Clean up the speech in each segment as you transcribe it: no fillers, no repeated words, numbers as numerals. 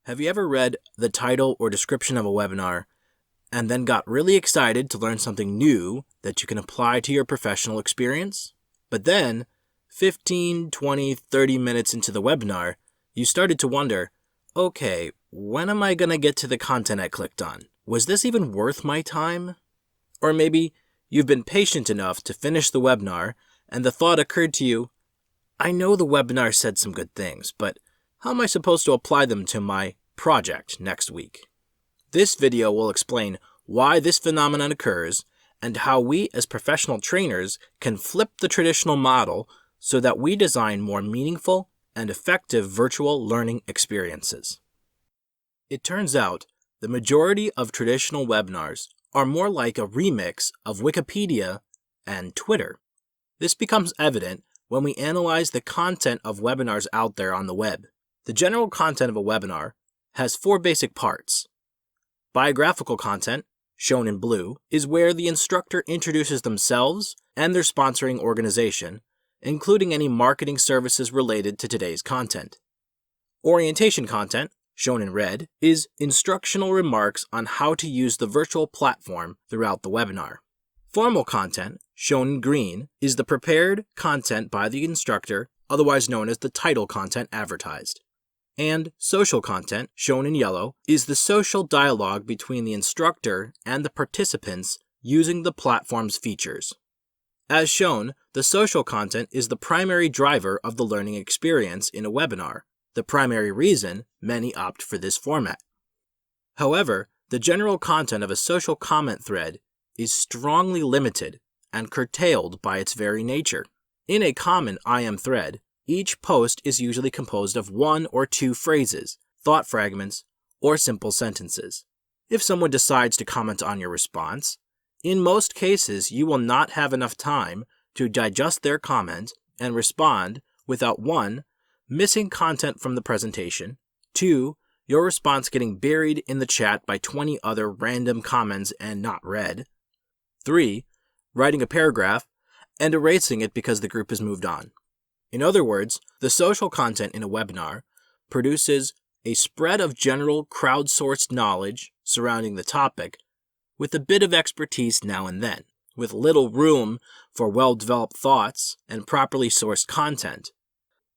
Have you ever read the title or description of a webinar and then got really excited to learn something new that you can apply to your professional experience? But then, 15, 20, 30 minutes into the webinar, you started to wonder, okay, when am I going to get to the content I clicked on? Was this even worth my time? Or maybe you've been patient enough to finish the webinar and the thought occurred to you, I know the webinar said some good things, but how am I supposed to apply them to my project next week? This video will explain why this phenomenon occurs and how we as professional trainers can flip the traditional model so that we design more meaningful and effective virtual learning experiences. It turns out the majority of traditional webinars are more like a remix of Wikipedia and Twitter. This becomes evident when we analyze the content of webinars out there on the web. The general content of a webinar has four basic parts. Biographical content, shown in blue, is where the instructor introduces themselves and their sponsoring organization, including any marketing services related to today's content. Orientation content, shown in red, is instructional remarks on how to use the virtual platform throughout the webinar. Formal content, shown in green, is the prepared content by the instructor, otherwise known as the title content advertised. And social content, shown in yellow, is the social dialogue between the instructor and the participants using the platform's features. As shown, the social content is the primary driver of the learning experience in a webinar, the primary reason many opt for this format. However, the general content of a social comment thread is strongly limited and curtailed by its very nature. In a common IM thread, each post is usually composed of one or two phrases, thought fragments, or simple sentences. If someone decides to comment on your response, in most cases you will not have enough time to digest their comment and respond without 1. Missing content from the presentation, 2. Your response getting buried in the chat by 20 other random comments and not read, 3. Writing a paragraph and erasing it because the group has moved on. In other words, the social content in a webinar produces a spread of general crowdsourced knowledge surrounding the topic with a bit of expertise now and then, with little room for well-developed thoughts and properly sourced content.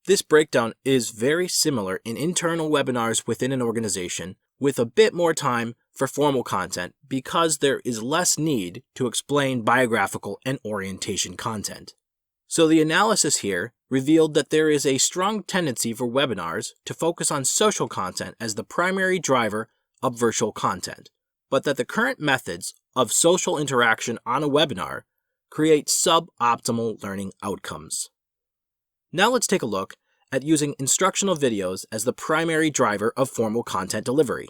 This breakdown is very similar in internal webinars within an organization, with a bit more time for formal content because there is less need to explain biographical and orientation content. So the analysis here revealed that there is a strong tendency for webinars to focus on social content as the primary driver of virtual content, but that the current methods of social interaction on a webinar create suboptimal learning outcomes. Now let's take a look at using instructional videos as the primary driver of formal content delivery.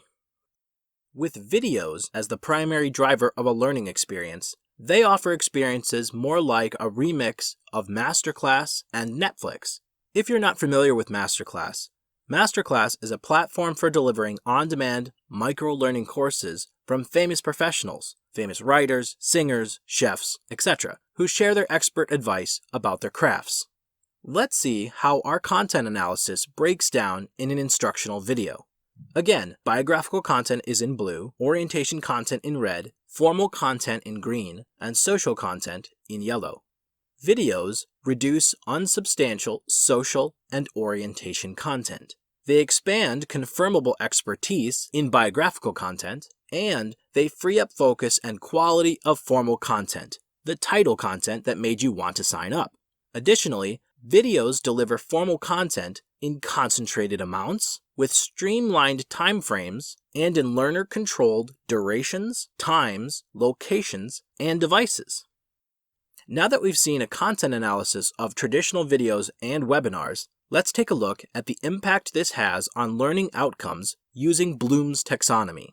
With videos as the primary driver of a learning experience, they offer experiences more like a remix of Masterclass and Netflix. If you're not familiar with Masterclass, Masterclass is a platform for delivering on-demand micro-learning courses from famous professionals, famous writers, singers, chefs, etc., who share their expert advice about their crafts. Let's see how our content analysis breaks down in an instructional video. Again, biographical content is in blue, orientation content in red, formal content in green, and social content in yellow. Videos reduce unsubstantial social and orientation content. They expand confirmable expertise in biographical content, and they free up focus and quality of formal content, the title content that made you want to sign up. Additionally, videos deliver formal content in concentrated amounts, with streamlined timeframes, and in learner-controlled durations, times, locations, and devices. Now that we've seen a content analysis of traditional videos and webinars, let's take a look at the impact this has on learning outcomes using Bloom's taxonomy.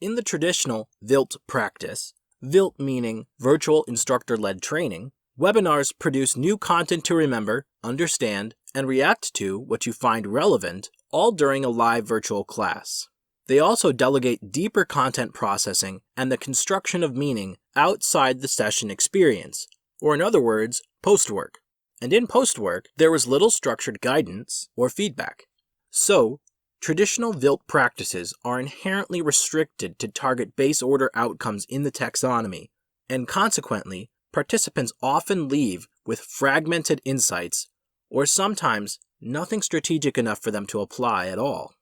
In the traditional VILT practice, VILT meaning Virtual Instructor-Led Training, webinars produce new content to remember, understand, and react to what you find relevant, all during a live virtual class. They also delegate deeper content processing and the construction of meaning outside the session experience, or in other words, post-work. And in post-work, there was little structured guidance or feedback. So, Traditional VILT practices are inherently restricted to target base order outcomes in the taxonomy, and consequently, participants often leave with fragmented insights or sometimes nothing strategic enough for them to apply at all.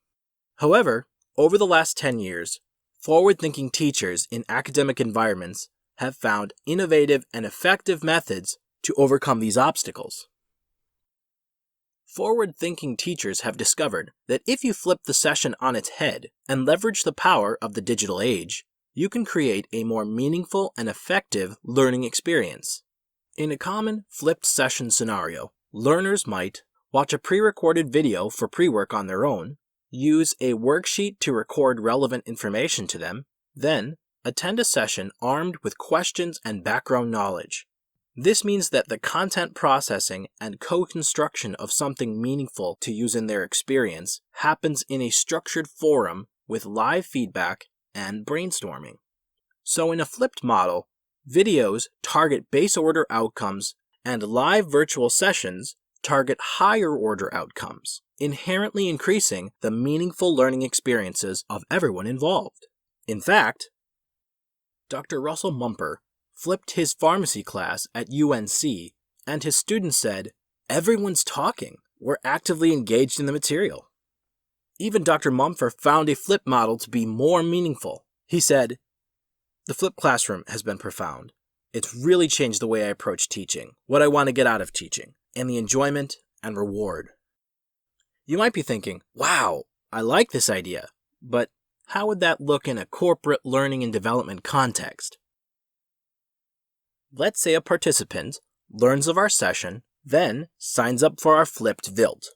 However, over the last 10 years, forward-thinking teachers in academic environments have found innovative and effective methods to overcome these obstacles. Forward-thinking teachers have discovered that if you flip the session on its head and leverage the power of the digital age, you can create a more meaningful and effective learning experience. In a common flipped session scenario, learners might watch a pre-recorded video for pre-work on their own, use a worksheet to record relevant information to them, then attend a session armed with questions and background knowledge. This means that the content processing and co-construction of something meaningful to use in their experience happens in a structured forum with live feedback and brainstorming. So in a flipped model, videos target base order outcomes and live virtual sessions target higher order outcomes, inherently increasing the meaningful learning experiences of everyone involved. In fact, Dr. Russell Mumper flipped his pharmacy class at UNC, and his students said, "Everyone's talking. We're actively engaged in the material." Even Dr. Mumper found a flip model to be more meaningful. He said, "The flipped classroom has been profound. It's really changed the way I approach teaching, what I want to get out of teaching, and the enjoyment and reward." You might be thinking, wow, I like this idea, but how would that look in a corporate learning and development context? Let's say a participant learns of our session, then signs up for our flipped VILT.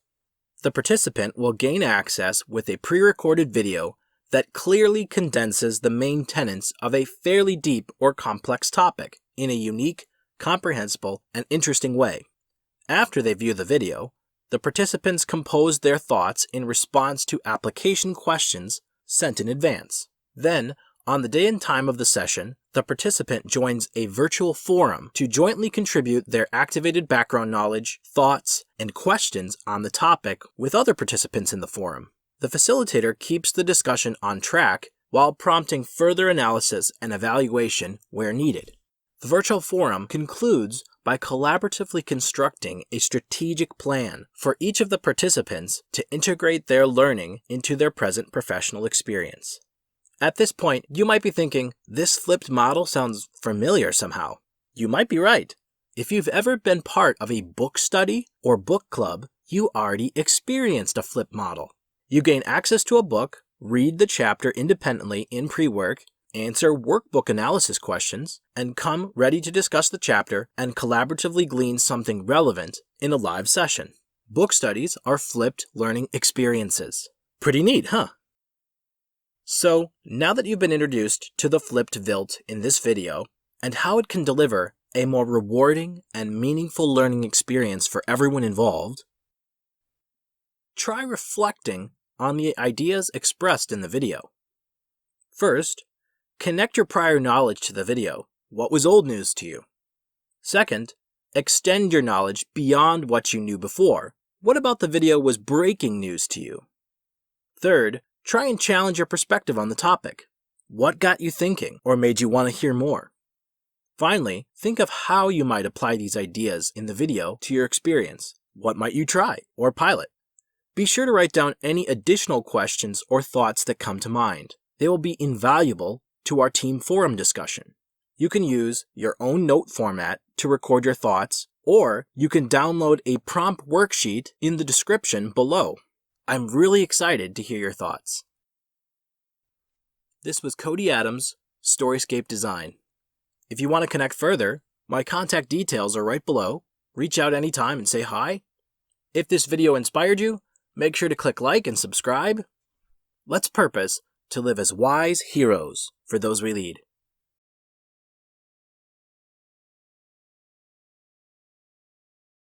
The participant will gain access with a pre-recorded video that clearly condenses the main tenets of a fairly deep or complex topic in a unique, comprehensible, and interesting way. After they view the video, the participants compose their thoughts in response to application questions sent in advance. Then, on the day and time of the session, the participant joins a virtual forum to jointly contribute their activated background knowledge, thoughts, and questions on the topic with other participants in the forum. The facilitator keeps the discussion on track while prompting further analysis and evaluation where needed. The virtual forum concludes by collaboratively constructing a strategic plan for each of the participants to integrate their learning into their present professional experience. At this point, you might be thinking, this flipped model sounds familiar somehow. You might be right. If you've ever been part of a book study or book club, you already experienced a flipped model. You gain access to a book, read the chapter independently in pre-work, answer workbook analysis questions, and come ready to discuss the chapter and collaboratively glean something relevant in a live session. Book studies are flipped learning experiences. Pretty neat, huh? So, now that you've been introduced to the flipped VILT in this video and how it can deliver a more rewarding and meaningful learning experience for everyone involved, try reflecting on the ideas expressed in the video. First, connect your prior knowledge to the video. What was old news to you? Second, extend your knowledge beyond what you knew before. What about the video was breaking news to you? Third, try and challenge your perspective on the topic. What got you thinking or made you want to hear more? Finally, think of how you might apply these ideas in the video to your experience. What might you try or pilot? Be sure to write down any additional questions or thoughts that come to mind. They will be invaluable to our team forum discussion. You can use your own note format to record your thoughts, or you can download a prompt worksheet in the description below. I'm really excited to hear your thoughts. This was Cody Adams, Storyscape Design. If you want to connect further, my contact details are right below. Reach out anytime and say hi. If this video inspired you, make sure to click like and subscribe. Let's purpose to live as wise heroes for those we lead.